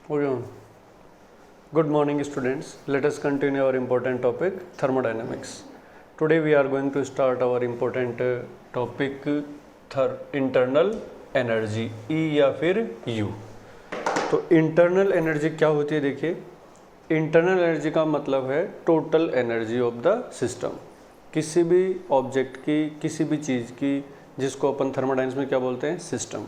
Hold on. Good morning, students. Let us continue our important topic, thermodynamics. Today we are going to start our important topic, internal energy, E या फिर U. तो internal energy क्या होती है? देखिए, internal energy का मतलब है total energy of the system, किसी भी ऑब्जेक्ट की, किसी भी चीज़ की, जिसको अपन थर्मोडायनेमिक्स में क्या बोलते हैं? सिस्टम.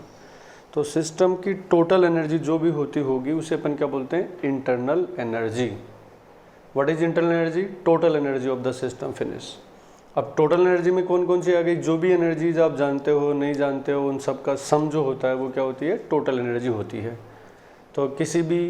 तो सिस्टम की टोटल एनर्जी जो भी होती होगी उसे अपन क्या बोलते हैं? Internal energy. What is internal energy? Total energy of the system. Finish. अब टोटल एनर्जी में कौन कौन सी आ गई? जो भी एनर्जीज आप जानते हो, नहीं जानते हो, उन सब का सम जो होता है वो क्या होती है? टोटल एनर्जी होती है. तो किसी भी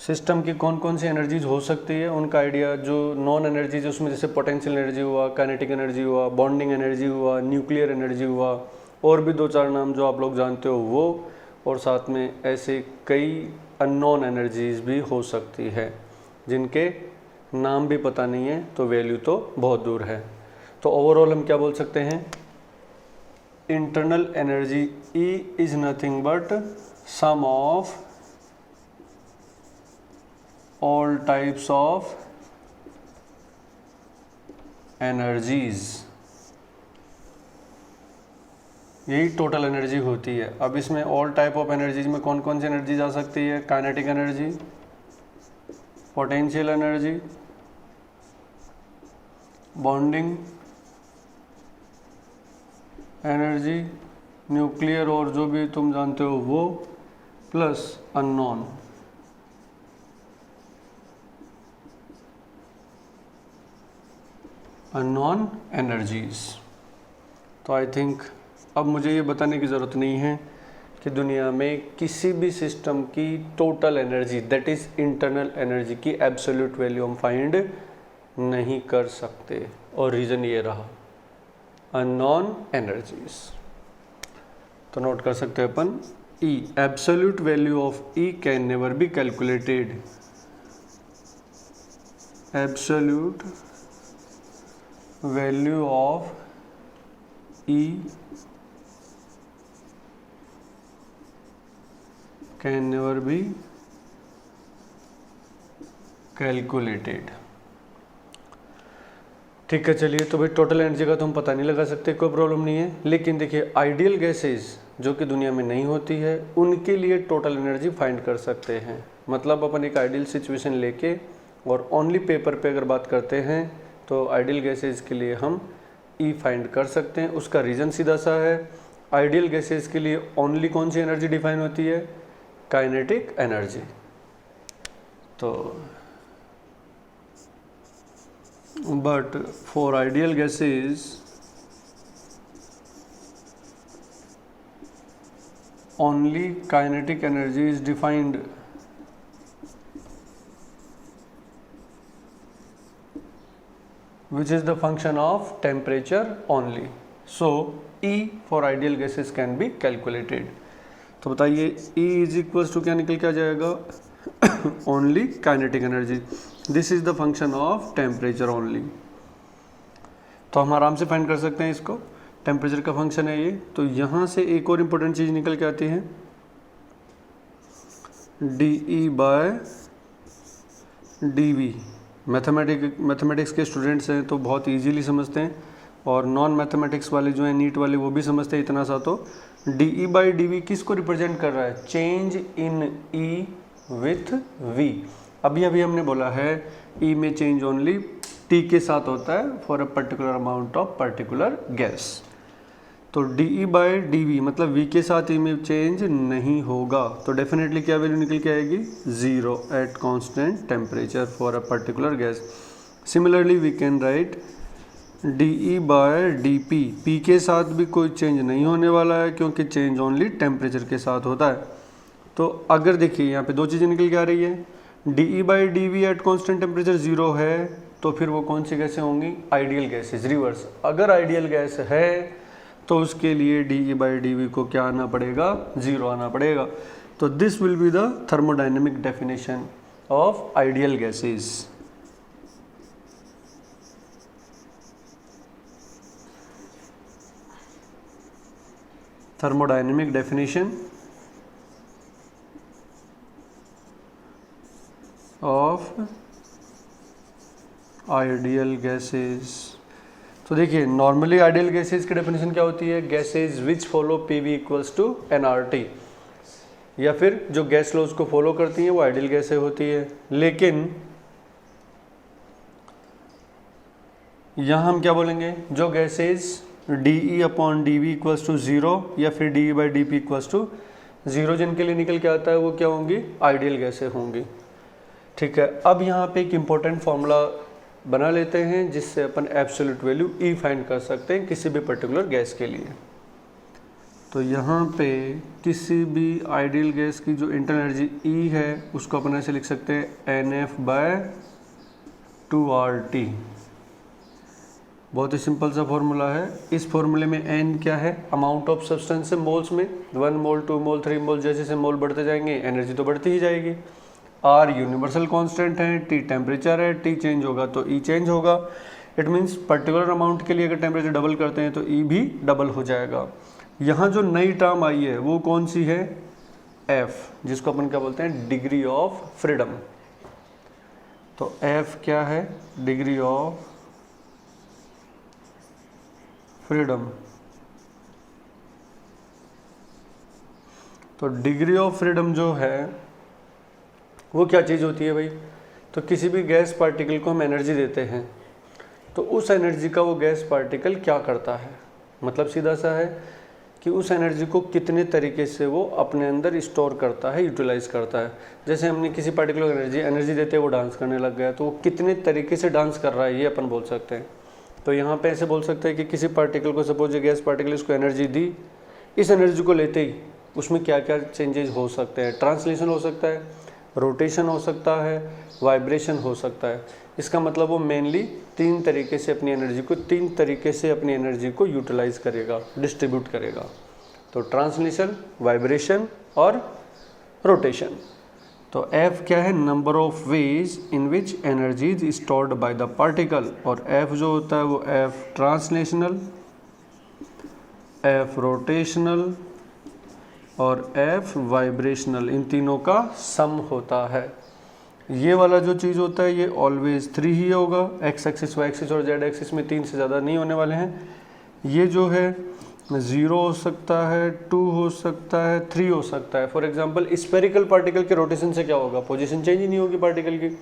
सिस्टम की कौन कौन सी एनर्जीज हो सकती है उनका आइडिया, जो नॉन एनर्जीज उसमें जैसे पोटेंशियल एनर्जी हुआ, काइनेटिक एनर्जी हुआ, बॉन्डिंग एनर्जी हुआ, न्यूक्लियर एनर्जी हुआ, और भी दो चार नाम जो आप लोग जानते हो वो, और साथ में ऐसे कई अननोन एनर्जीज भी हो सकती है जिनके नाम भी पता नहीं है, तो वैल्यू तो बहुत दूर है. तो ओवरऑल हम क्या बोल सकते हैं? Internal energy E is nothing but sum of all types of energies. यही टोटल एनर्जी होती है. अब इसमें ऑल टाइप ऑफ एनर्जीज में कौन कौन सी एनर्जीज आ सकती है? Kinetic energy, potential energy, bonding energy, nuclear और जो भी तुम जानते हो वो, प्लस अननोन. Unknown energies. तो आई थिंक अब मुझे ये बताने की ज़रूरत नहीं है कि दुनिया में किसी भी सिस्टम की total energy, that is internal energy की एब्सोल्यूट वैल्यू हम फाइंड नहीं कर सकते, और रीज़न ये रहा, अननोन एनर्जीज. तो नोट कर सकते हैं अपन, E, absolute value of E can never be calculated. Absolute value of E can never be calculated. ठीक है, चलिए. तो भाई टोटल एनर्जी का तो हम पता नहीं लगा सकते, कोई प्रॉब्लम नहीं है. लेकिन देखिए, आइडियल गैसेस जो कि दुनिया में नहीं होती है उनके लिए टोटल एनर्जी फाइंड कर सकते हैं. मतलब अपन एक आइडियल सिचुएशन लेके और ओनली पेपर पे अगर बात करते हैं तो आइडियल गैसेस के लिए हम E फाइंड कर सकते हैं. उसका रीज़न सीधा सा है, आइडियल गैसेस के लिए ओनली कौन सी एनर्जी डिफाइन होती है? Kinetic energy. तो but for ideal gases only kinetic energy is defined which is the function of temperature only. So E for ideal gases can be calculated. तो बताइए E is equals to क्या निकल के आ जाएगा? only kinetic energy. This is the function of temperature only. तो हम आराम से फाइंड कर सकते हैं इसको, टेम्परेचर का फंक्शन है ये. तो यहाँ से एक और इम्पोर्टेंट चीज़ निकल के आती है, DE by DV. मैथमेटिक्स के स्टूडेंट्स हैं तो बहुत इजीली समझते हैं, और नॉन मैथमेटिक्स वाले जो हैं, नीट वाले, वो भी समझते हैं इतना सा. तो DE by DV किसको रिप्रेजेंट कर रहा है? Change in E with V. अभी हमने बोला है E में चेंज ओनली T के साथ होता है for a particular amount of particular gas. तो DE by DV मतलब V के साथ E में चेंज नहीं होगा, तो डेफिनेटली क्या वैल्यू निकल के आएगी? 0 at constant temperature for a particular gas. Similarly we can write DE by DP. P के साथ भी कोई चेंज नहीं होने वाला है क्योंकि चेंज ओनली टेम्परेचर के साथ होता है. तो अगर देखिए यहाँ पे दो चीज़ें निकल के आ रही है, DE by DV eight constant temperature 0 है, तो फिर वो कौन सी गैसें होंगी? Ideal gases. रिवर्स, अगर आइडियल गैस है तो उसके लिए DE by DV को क्या आना पड़ेगा? 0 आना पड़ेगा. तो this will be the thermodynamic definition of ideal gases. thermodynamic definition of ideal gases. तो देखिए नॉर्मली आइडियल गैसेस की डेफिनेशन क्या होती है, gases which follow PV equals to NRT, या फिर जो गैस लॉज को फॉलो करती हैं वो आइडियल गैसें होती है। लेकिन यहाँ हम क्या बोलेंगे, जो gases d upon d V equals to zero या फिर d by d P equals to zero जिनके लिए निकल के आता है वो क्या होंगी, आइडियल गैसें होंगी। ठीक है, अब यहाँ पे एक इम्पोर्टेंट फॉर्मूला बना लेते हैं जिससे अपन एब्सोल्यूट वैल्यू ई फाइंड कर सकते हैं किसी भी पर्टिकुलर गैस के लिए। तो यहाँ पे किसी भी आइडियल गैस की जो इंटरनल एनर्जी ई है उसको अपन ऐसे लिख सकते हैं एन एफ बाय 2RT। बहुत ही सिंपल सा फॉर्मूला है। इस फॉर्मूले में एन क्या है, अमाउंट ऑफ सब्सटेंस है मोल्स में, 1 मोल 2 मोल 3 मोल, जैसे जैसे मोल बढ़ते जाएंगे एनर्जी तो बढ़ती ही जाएगी। आर यूनिवर्सल कांस्टेंट है, टी टेम्परेचर है, टी चेंज होगा तो ई चेंज होगा। इट मीन्स पर्टिकुलर अमाउंट के लिए अगर टेम्परेचर डबल करते हैं तो ई भी डबल हो जाएगा। यहाँ जो नई टर्म आई है वो कौन सी है, एफ, जिसको अपन क्या बोलते हैं, डिग्री ऑफ फ्रीडम। तो एफ क्या है, डिग्री ऑफ फ्रीडम। तो डिग्री ऑफ फ्रीडम जो है वो क्या चीज़ होती है भाई, तो किसी भी गैस पार्टिकल को हम एनर्जी देते हैं तो उस एनर्जी का वो गैस पार्टिकल क्या करता है, मतलब सीधा सा है कि उस एनर्जी को कितने तरीके से वो अपने अंदर स्टोर करता है, यूटिलाइज करता है। जैसे हमने किसी पार्टिकुलर एनर्जी देते वो डांस करने लग गया, तो वो कितने तरीके से डांस कर रहा है ये अपन बोल सकते हैं। तो यहाँ पे ऐसे बोल सकते हैं कि किसी पार्टिकल को, सपोज ये गैस पार्टिकल, इसको एनर्जी दी, इस एनर्जी को लेते ही उसमें क्या क्या चेंजेस हो सकते हैं, ट्रांसलेशन हो सकता है, रोटेशन हो सकता है, वाइब्रेशन हो सकता है। इसका मतलब वो मेनली तीन तरीके से अपनी एनर्जी को यूटिलाइज करेगा, डिस्ट्रीब्यूट करेगा। तो ट्रांसलेशन, वाइब्रेशन और रोटेशन। तो F क्या है, number of ways in which energy is stored by the particle. और F जो होता है वो F ट्रांसलेशनल, F रोटेशनल और F वाइब्रेशनल, इन तीनों का सम होता है। ये वाला जो चीज़ होता है ये ऑलवेज 3 ही होगा, एक्स एक्सिस, वाई एक्सिस और जेड एक्सिस में 3 से ज़्यादा नहीं होने वाले हैं। ये जो है 0 हो सकता है, 2 हो सकता है, 3 हो सकता है। फॉर एग्जांपल स्फेरिकल पार्टिकल के रोटेशन से क्या होगा, पोजीशन चेंज ही नहीं होगी पार्टिकल की।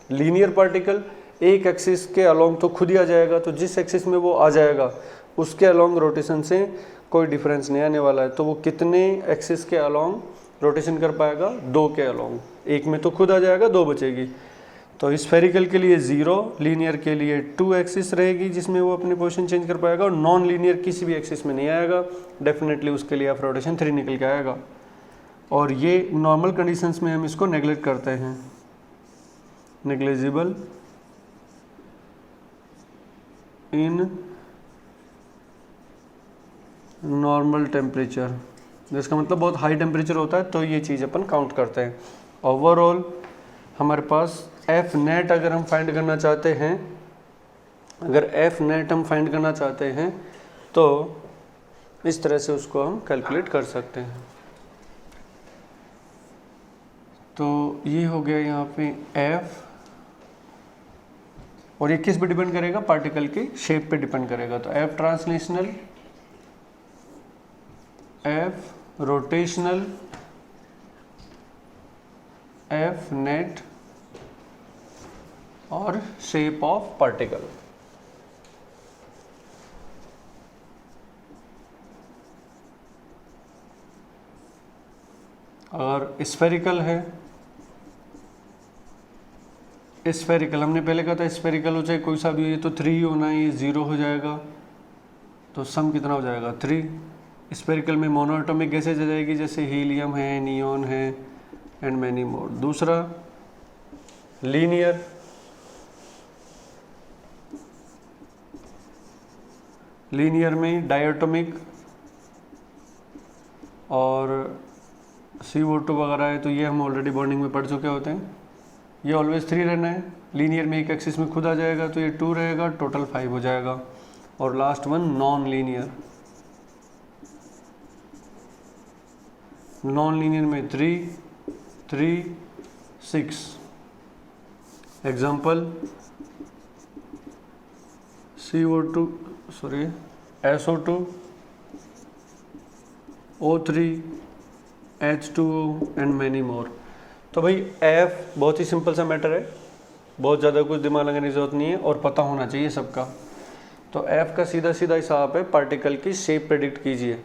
लीनियर पार्टिकल एक एक्सिस के अलोंग तो खुद ही आ जाएगा, तो जिस एक्सिस में वो आ जाएगा उसके अलोंग रोटेशन से कोई डिफरेंस नहीं आने वाला है। तो वो कितने एक्सिस के अलोंग रोटेशन कर पाएगा, 2 के अलोंग, एक में तो खुद आ जाएगा, 2 बचेगी। तो स्फेरिकल के लिए 0, लीनियर के लिए 2 एक्सिस रहेगी जिसमें वो अपनी पोजीशन चेंज कर पाएगा, और नॉन लीनियर किसी भी एक्सिस में नहीं आएगा, डेफिनेटली उसके लिए ऑफ रोटेशन 3 निकल के आएगा। और ये नॉर्मल कंडीशंस में हम इसको नेग्लेक्ट करते हैं, नेग्लिजिबल इन नॉर्मल टेम्परेचर, जिसका मतलब बहुत हाई टेम्परेचर होता है तो ये चीज़ अपन काउंट करते हैं। ओवरऑल हमारे पास एफ नेट अगर हम फाइंड करना चाहते हैं, अगर एफ नेट हम फाइंड करना चाहते हैं तो इस तरह से उसको हम कैलकुलेट कर सकते हैं। तो ये हो गया यहाँ पे एफ, और ये किस पे डिपेंड करेगा, पार्टिकल के शेप पे डिपेंड करेगा। तो F translational, F rotational, F net और शेप ऑफ पार्टिकल। और स्फेरिकल है, स्फेरिकल हमने पहले कहा था स्फेरिकल हो चाहे कोई सा भी हो, ये तो 3 होना है, ये 0 हो जाएगा, तो सम कितना हो जाएगा 3। स्फेरिकल में मोनोएटॉमिक गैसेज आ जाएगी, जैसे हीलियम है, नियॉन है एंड मैनी मोर। दूसरा लीनियर, लीनियर में डायटोमिक और CO2 वगैरह है, तो ये हम ऑलरेडी बॉन्डिंग में पढ़ चुके होते हैं। ये ऑलवेज 3 रहना है, लीनियर में एक एक्सिस में खुद आ जाएगा तो ये 2 रहेगा, टोटल 5 हो जाएगा। और last one non linear, non linear में 3, 3, 6, example SO2 O3 H2O and many more. तो भाई F बहुत ही सिंपल सा मैटर है, बहुत ज़्यादा कुछ दिमाग लगाने की जरूरत नहीं है और पता होना चाहिए सबका। तो F का सीधा सीधा हिसाब है पार्टिकल की शेप प्रेडिक्ट कीजिए।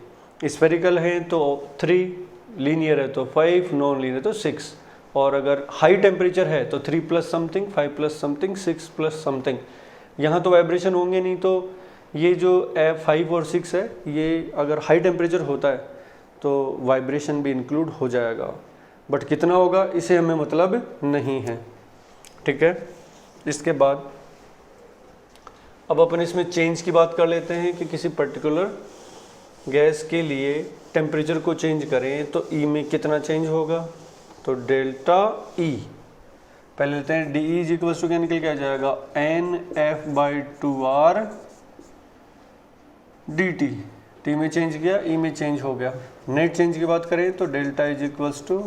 स्फेरिकल है तो 3, लीनियर है तो 5, नॉन लीनियर तो 6, और अगर हाई टेम्परेचर है तो 3 plus something, 5 plus something, 6 plus something. यहाँ तो वाइब्रेशन होंगे नहीं, तो ये जो F5 और 6 है ये अगर हाई टेम्परेचर होता है तो वाइब्रेशन भी इंक्लूड हो जाएगा, बट कितना होगा इसे हमें मतलब नहीं है। ठीक है, इसके बाद अब अपन इसमें चेंज की बात कर लेते हैं कि किसी पर्टिकुलर गैस के लिए टेम्परेचर को चेंज करें तो E में कितना चेंज होगा, तो डेल्टा E। पहले लेते हैं डी इज इक्वल्स टू क्या निकल के आ जाएगा, NF/2R dt। टी में चेंज किया, ई में चेंज हो गया। नेट चेंज की बात करें तो delta is equals to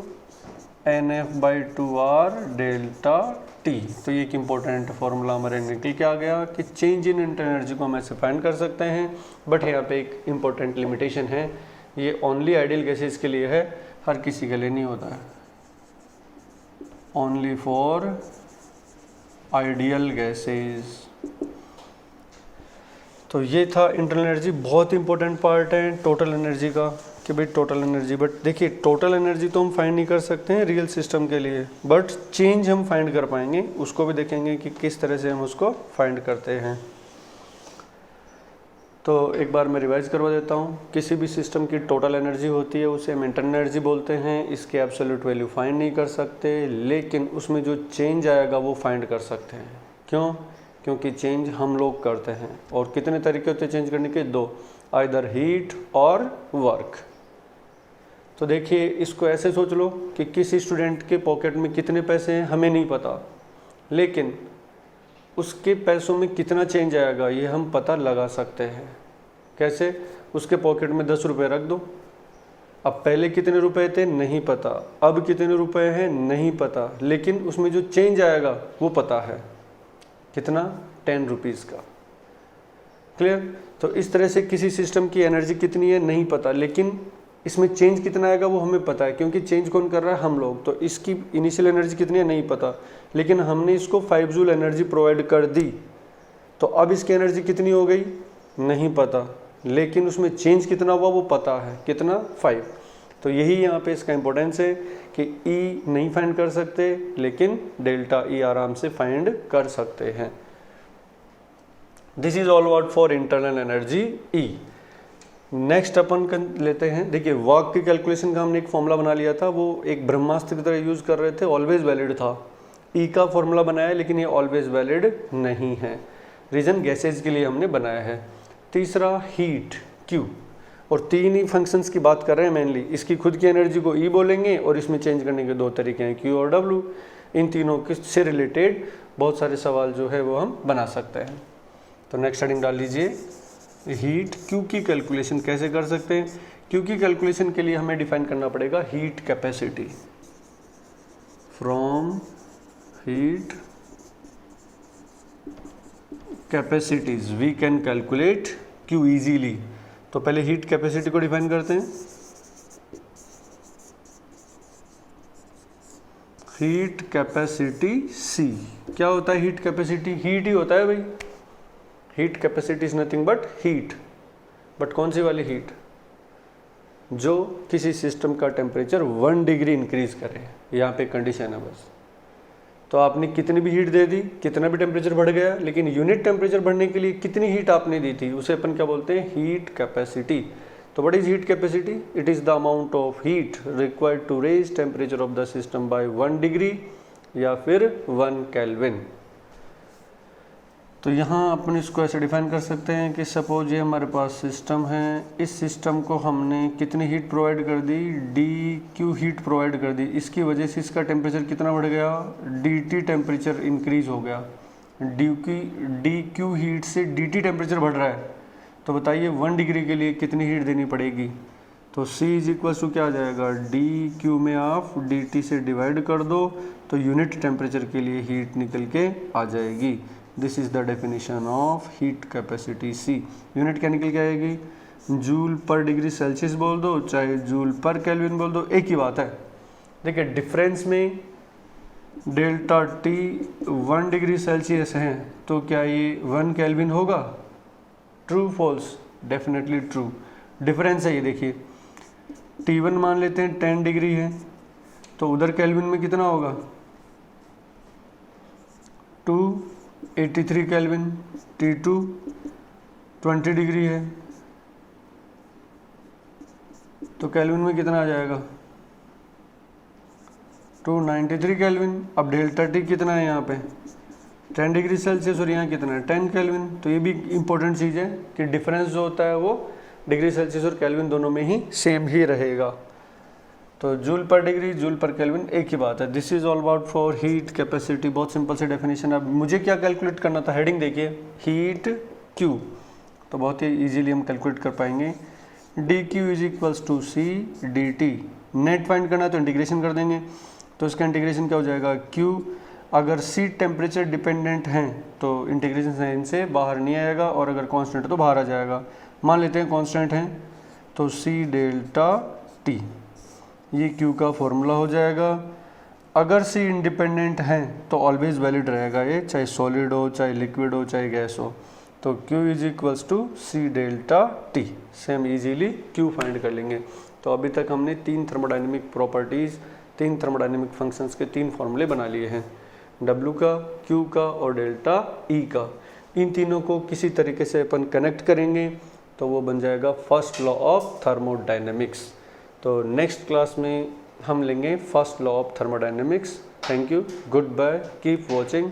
NF/2R delta T. तो ये एक इंपॉर्टेंट फॉर्मूला हमारे निकल के आ गया कि चेंज इन इंटरनल एनर्जी को हम ऐसे फाइंड कर सकते हैं, बट यहाँ पे एक इंपॉर्टेंट लिमिटेशन है, ये ओनली आइडियल गैसेस के लिए है, हर किसी के लिए नहीं होता है, ओनली फॉर आइडियल गैसेस। तो ये था इंटरनल एनर्जी, बहुत इंपॉर्टेंट पार्ट है टोटल एनर्जी का कि भाई टोटल एनर्जी। बट देखिए टोटल एनर्जी तो हम फाइंड नहीं कर सकते हैं रियल सिस्टम के लिए, बट चेंज हम फाइंड कर पाएंगे, उसको भी देखेंगे कि किस तरह से हम उसको फाइंड करते हैं। तो एक बार मैं रिवाइज करवा देता हूँ, किसी भी सिस्टम की टोटल एनर्जी होती है उसे हम इंटरनल एनर्जी बोलते हैं। इसके एब्सोल्यूट वैल्यू फाइंड नहीं कर सकते, लेकिन उसमें जो चेंज आएगा वो फाइंड कर सकते हैं। क्यों? क्योंकि चेंज हम लोग करते हैं, और कितने तरीके होते हैं चेंज करने के, 2, आइदर हीट और वर्क। तो देखिए इसको ऐसे सोच लो कि किसी स्टूडेंट के पॉकेट में कितने पैसे हैं हमें नहीं पता, लेकिन उसके पैसों में कितना चेंज आएगा ये हम पता लगा सकते हैं। कैसे? उसके पॉकेट में 10 रुपये रख दो, अब पहले कितने रुपए थे नहीं पता, अब कितने रुपए हैं नहीं पता, लेकिन उसमें जो चेंज आएगा वो पता है, कितना, 10 रुपीज़ का। क्लियर? तो इस तरह से किसी सिस्टम की एनर्जी कितनी है नहीं पता, लेकिन इसमें चेंज कितना आएगा वो हमें पता है, क्योंकि चेंज कौन कर रहा है, हम लोग। तो इसकी इनिशियल एनर्जी कितनी है नहीं पता, लेकिन हमने इसको 5 जूल एनर्जी प्रोवाइड कर दी, तो अब इसकी एनर्जी कितनी हो गई नहीं पता, लेकिन उसमें चेंज कितना हुआ वो पता है, कितना, 5। तो यही यहाँ पे इसका इंपॉर्टेंस है कि E नहीं फाइंड कर सकते, लेकिन डेल्टा E आराम से फाइंड कर सकते हैं। This is all about for internal energy E। Next अपन लेते हैं, देखिए वर्क की कैलकुलेशन का हमने एक फॉर्मूला बना लिया था, वो एक ब्रह्मास्त्र की तरह यूज कर रहे थे, ऑलवेज वैलिड था। E का फॉर्मूला बनाया, लेकिन ये ऑलवेज वैलिड नहीं है, रीजन गैसेज के लिए हमने बनाया है। तीसरा हीट Q, और 3 ही फंक्शंस की बात कर रहे हैं मेनली। इसकी खुद की एनर्जी को E बोलेंगे, और इसमें चेंज करने के 2 तरीके हैं, Q और W। इन तीनों से रिलेटेड बहुत सारे सवाल जो है वो हम बना सकते हैं। तो नेक्स्ट हेडिंग डाल लीजिए, हीट Q की कैलकुलेशन कैसे कर सकते हैं। Q की कैलकुलेशन के लिए हमें डिफाइन करना पड़ेगा heat capacity. From heat capacities we can calculate Q easily. तो पहले हीट कैपेसिटी को डिफाइन करते हैं। Heat capacity C। क्या होता है हीट कैपेसिटी? हीट ही होता है भाई। Heat capacity is nothing but heat, but कौन सी वाली हीट? जो किसी सिस्टम का टेम्परेचर 1 डिग्री इंक्रीज करे, यहाँ पे कंडीशन है बस। तो आपने कितनी भी हीट दे दी, कितना भी टेम्परेचर बढ़ गया, लेकिन यूनिट टेम्परेचर बढ़ने के लिए कितनी हीट आपने दी थी, उसे अपन क्या बोलते हैं, हीट कैपेसिटी। तो what is heat capacity? It is the amount of heat required to raise temperature of the system by 1 degree या फिर 1 केल्विन। तो यहाँ अपन इसको ऐसे डिफाइन कर सकते हैं कि सपोज ये हमारे पास सिस्टम है, इस सिस्टम को हमने कितनी हीट प्रोवाइड कर दी, dQ हीट प्रोवाइड कर दी, इसकी वजह से इसका टेम्परेचर कितना बढ़ गया, dt टेम्परेचर इंक्रीज हो गया। dQ हीट से dt टेम्परेचर बढ़ रहा है, तो बताइए 1 डिग्री के लिए कितनी हीट देनी पड़ेगी, तो C इज इक्वल टू क्या आ जाएगा, डी क्यू में आप dt से डिवाइड कर दो तो यूनिट टेम्परेचर के लिए हीट निकल के आ जाएगी। This is the definition of heat capacity C। Unit क्या निकल के आएगी, जूल पर डिग्री सेल्सियस बोल दो चाहे जूल पर केल्विन बोल दो, एक ही बात है। देखिए डिफरेंस में डेल्टा T 1 डिग्री सेल्सियस है तो क्या ये 1 केल्विन होगा, true false, definitely true. Difference है ये, देखिए T1 मान लेते हैं 10 डिग्री है तो उधर केल्विन में कितना होगा 283 केल्विन, T2 20 डिग्री है तो केल्विन में कितना आ जाएगा 293 केल्विन। अब डेल्टा T कितना है यहाँ पे 10 डिग्री सेल्सियस और यहाँ कितना है 10 केल्विन। तो ये भी इंपॉर्टेंट चीज़ है कि डिफरेंस जो होता है वो डिग्री सेल्सियस और केल्विन दोनों में ही सेम ही रहेगा। तो जूल पर डिग्री जूल पर केल्विन एक ही बात है। This is all about for heat capacity, बहुत सिंपल सी डेफिनेशन। अब मुझे क्या कैलकुलेट करना था, हेडिंग देखिए हीट क्यू, तो बहुत ही इजीली हम कैलकुलेट कर पाएंगे। D Q is equals to C d T, net find करना है तो इंटीग्रेशन कर देंगे, तो इसका इंटीग्रेशन क्या हो जाएगा क्यू। अगर सी टेम्परेचर डिपेंडेंट हैं तो इंटीग्रेशन साइन से बाहर नहीं आएगा और अगर कांस्टेंट है तो बाहर आ जाएगा। मान लेते हैं कांस्टेंट हैं तो सी डेल्टा टी, ये क्यू का फॉर्मूला हो जाएगा। अगर सी इंडिपेंडेंट हैं तो ऑलवेज वैलिड रहेगा ये, चाहे सॉलिड हो चाहे लिक्विड हो चाहे गैस हो। तो Q is equals to C delta T, same easily Q find कर लेंगे। तो अभी तक हमने 3 थर्मोडायनेमिक प्रॉपर्टीज़, 3 थर्मोडायनेमिक फंक्शंस के 3 फॉर्मूले बना लिए हैं, W का, Q का और डेल्टा E का। इन तीनों को किसी तरीके से अपन कनेक्ट करेंगे तो वो बन जाएगा फर्स्ट लॉ ऑफ थर्मोडायनेमिक्स। तो नेक्स्ट क्लास में हम लेंगे first law of thermodynamics. Thank you, goodbye, keep watching.